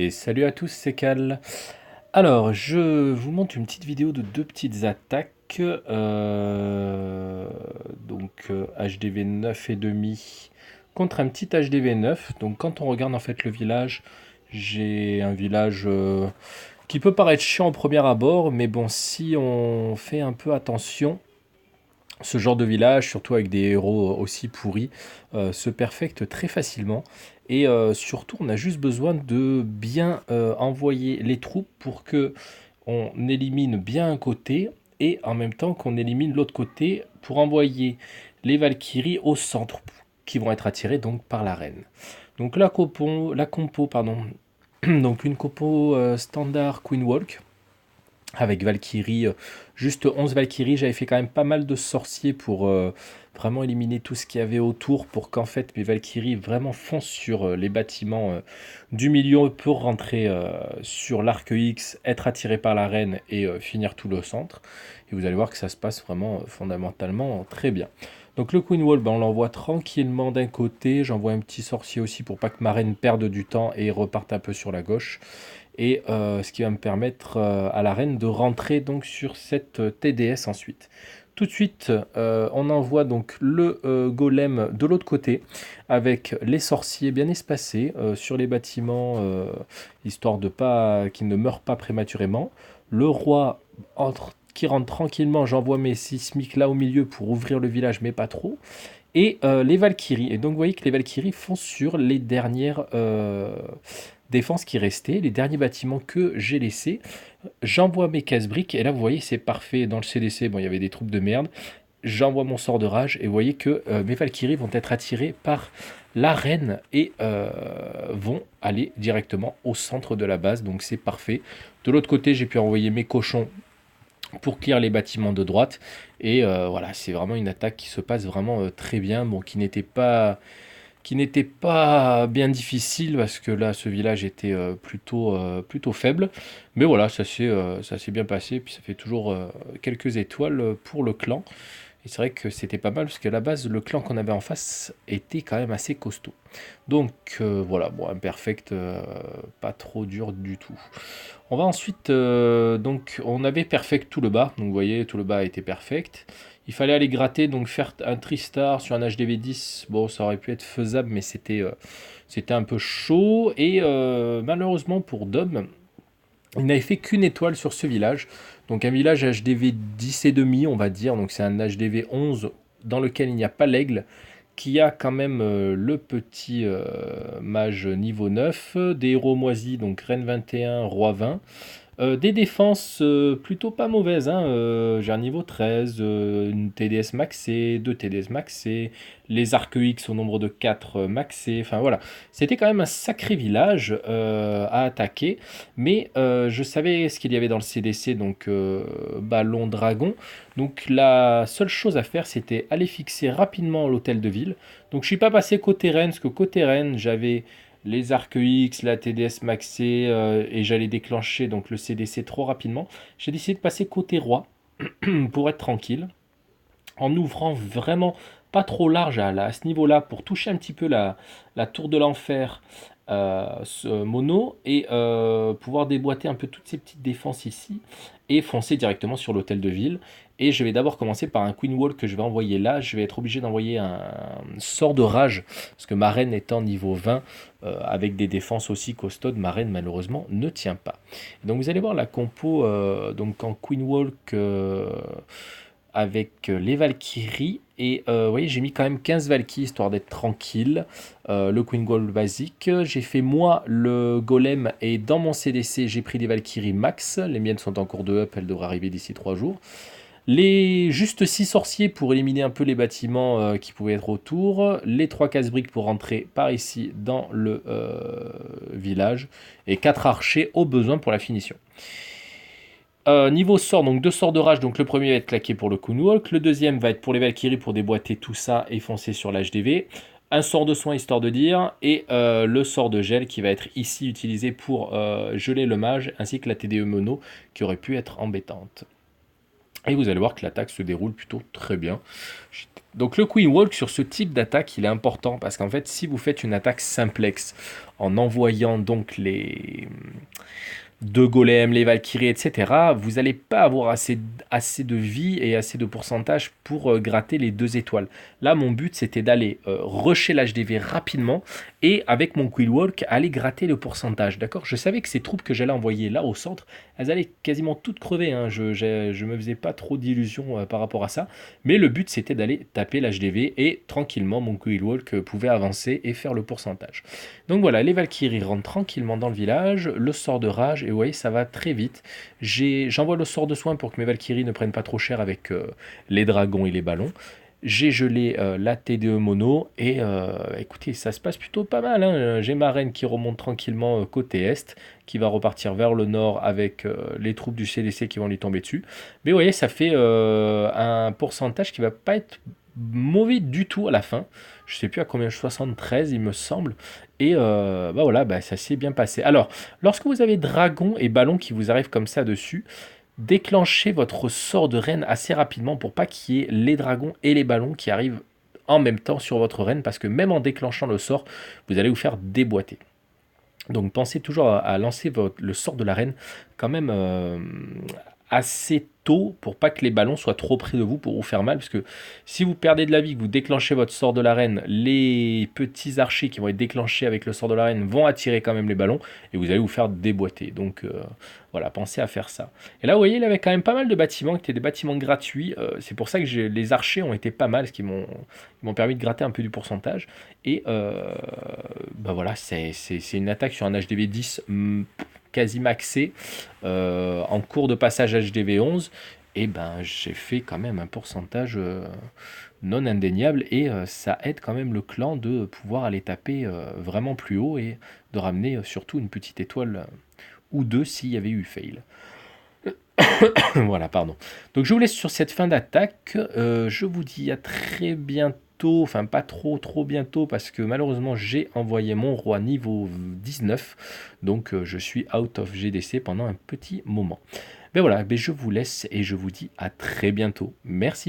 Et salut à tous, c'est Cal. Alors, je vous montre une petite vidéo de deux petites attaques. HDV 9 et demi contre un petit HDV 9. Donc quand on regarde en fait le village, j'ai un village qui peut paraître chiant au premier abord, mais bon, si on fait un peu attention, ce genre de village, surtout avec des héros aussi pourris, se perfecte très facilement. Et surtout, on a juste besoin de bien envoyer les troupes pour que on élimine bien un côté et en même temps qu'on élimine l'autre côté pour envoyer les Valkyries au centre qui vont être attirées donc par la reine. Donc la compo pardon, donc une compo standard Queen Walk avec Valkyrie, juste 11 Valkyries. J'avais fait quand même pas mal de sorciers pour vraiment éliminer tout ce qu'il y avait autour pour qu'en fait mes Valkyries vraiment foncent sur les bâtiments du milieu pour rentrer sur l'arc X, être attiré par la reine et finir tout le centre. Et vous allez voir que ça se passe vraiment fondamentalement très bien. Donc le Queen Wall, ben, on l'envoie tranquillement d'un côté. J'envoie un petit sorcier aussi pour pas que ma reine perde du temps et reparte un peu sur la gauche et ce qui va me permettre à la reine de rentrer donc sur cette TDS ensuite. Tout de suite, on envoie donc le golem de l'autre côté avec les sorciers bien espacés sur les bâtiments, histoire de pas qu'ils ne meurent pas prématurément. Le roi qui rentre tranquillement, j'envoie mes sismiques là au milieu pour ouvrir le village, mais pas trop. Et les Valkyries. Et donc vous voyez que les Valkyries foncent sur les dernières défenses qui restaient, les derniers bâtiments que j'ai laissés. J'envoie mes casse-briques et là vous voyez c'est parfait. Dans le CDC, bon il y avait des troupes de merde. J'envoie mon sort de rage et vous voyez que mes Valkyries vont être attirées par la reine et vont aller directement au centre de la base. Donc c'est parfait. De l'autre côté, j'ai pu envoyer mes cochons pour clear les bâtiments de droite. Et voilà, c'est vraiment une attaque qui se passe vraiment très bien. Bon, qui n'était pas bien difficile parce que là, ce village était plutôt faible. Mais voilà, ça s'est bien passé. Puis ça fait toujours quelques étoiles pour le clan. Et c'est vrai que c'était pas mal parce qu'à la base, le clan qu'on avait en face était quand même assez costaud. Donc voilà, bon, imperfect, pas trop dur du tout. On va ensuite, donc on avait perfect tout le bas, donc vous voyez, tout le bas était perfect. Il fallait aller gratter, donc faire un Tristar sur un HDV 10, bon ça aurait pu être faisable, mais c'était un peu chaud. Et malheureusement pour Dom, il n'avait fait qu'une étoile sur ce village. Donc un village HDV 10 et demi, on va dire. Donc c'est un HDV 11 dans lequel il n'y a pas l'aigle, qui a quand même le petit mage niveau 9, des héros moisis, donc reine 21, roi 20. Des défenses plutôt pas mauvaises, hein. J'ai un niveau 13, une TDS maxée, 2 TDS maxées, les arcs X au nombre de 4 maxés, enfin voilà. C'était quand même un sacré village à attaquer, mais je savais ce qu'il y avait dans le CDC, donc ballon dragon. Donc la seule chose à faire, c'était aller fixer rapidement l'hôtel de ville. Donc je suis pas passé côté Rennes, parce que côté Rennes, j'avais les arcs X, la TDS maxée, et j'allais déclencher donc le CDC trop rapidement. J'ai décidé de passer côté roi pour être tranquille, en ouvrant vraiment pas trop large à ce niveau-là pour toucher un petit peu la tour de l'enfer mono et pouvoir déboîter un peu toutes ces petites défenses ici et foncer directement sur l'hôtel de ville. Et je vais d'abord commencer par un Queen Wall que je vais envoyer là. Je vais être obligé d'envoyer un sort de rage parce que ma reine étant niveau 20 avec des défenses aussi costaudes, ma reine malheureusement ne tient pas. Donc vous allez voir la compo donc en Queen Walk avec les Valkyries. Et vous voyez, j'ai mis quand même 15 Valkyries histoire d'être tranquille. Le Queen Gold basique. J'ai fait moi le Golem et dans mon CDC, j'ai pris des Valkyries max. Les miennes sont en cours de up, elles devraient arriver d'ici 3 jours. Les juste 6 sorciers pour éliminer un peu les bâtiments qui pouvaient être autour. Les 3 casse-briques pour rentrer par ici dans le village. Et 4 archers au besoin pour la finition. Niveau sort, donc 2 sorts de rage, donc le premier va être claqué pour le Kunwalk, le deuxième va être pour les Valkyries pour déboîter tout ça et foncer sur l'HDV, un sort de soin histoire de dire, et le sort de gel qui va être ici utilisé pour geler le mage, ainsi que la TDE mono qui aurait pu être embêtante. Et vous allez voir que l'attaque se déroule plutôt très bien. Donc le Queen Walk sur ce type d'attaque, il est important parce qu'en fait, si vous faites une attaque simplex en envoyant donc les de golems, les Valkyries, etc., vous n'allez pas avoir assez de vie et assez de pourcentage pour gratter les 2 étoiles. Là, mon but, c'était d'aller rusher l'HDV rapidement et avec mon Quill Walk, aller gratter le pourcentage. D'accord. Je savais que ces troupes que j'allais envoyer là au centre, elles allaient quasiment toutes crever. Hein. Je me faisais pas trop d'illusions par rapport à ça. Mais le but, c'était d'aller taper l'HDV et tranquillement, mon Quill Walk pouvait avancer et faire le pourcentage. Donc voilà, les Valkyries rentrent tranquillement dans le village, le sort de rage, et vous voyez, ça va très vite. J'envoie le sort de soin pour que mes Valkyries ne prennent pas trop cher avec les dragons et les ballons. J'ai gelé la TDE mono, et écoutez, ça se passe plutôt pas mal. Hein. J'ai ma reine qui remonte tranquillement côté est, qui va repartir vers le nord avec les troupes du CDC qui vont lui tomber dessus. Mais vous voyez, ça fait un pourcentage qui va pas être mauvais du tout à la fin. Je sais plus à combien, 73 il me semble. Et bah voilà, bah ça s'est bien passé. Alors, lorsque vous avez dragon et ballon qui vous arrivent comme ça dessus, déclenchez votre sort de reine assez rapidement pour pas qu'il y ait les dragons et les ballons qui arrivent en même temps sur votre reine, parce que même en déclenchant le sort, vous allez vous faire déboîter. Donc pensez toujours à lancer le sort de la reine quand même assez tôt pour pas que les ballons soient trop près de vous pour vous faire mal, parce que si vous perdez de la vie, que vous déclenchez votre sort de la reine, les petits archers qui vont être déclenchés avec le sort de la reine vont attirer quand même les ballons et vous allez vous faire déboîter. Donc voilà, pensez à faire ça. Et là, vous voyez, il avait quand même pas mal de bâtiments qui étaient des bâtiments gratuits. C'est pour ça que les archers ont été pas mal, ce qui m'ont permis de gratter un peu du pourcentage. Et bah voilà, c'est une attaque sur un HDV 10 quasi maxé en cours de passage HDV 11. Et ben j'ai fait quand même un pourcentage non indéniable, et ça aide quand même le clan de pouvoir aller taper vraiment plus haut et de ramener surtout une petite étoile ou deux s'il y avait eu fail. Voilà, pardon. Donc je vous laisse sur cette fin d'attaque. Je vous dis à très bientôt, enfin pas trop bientôt, parce que malheureusement j'ai envoyé mon roi niveau 19, donc je suis out of GDC pendant un petit moment. Mais voilà, je vous laisse et je vous dis à très bientôt. Merci.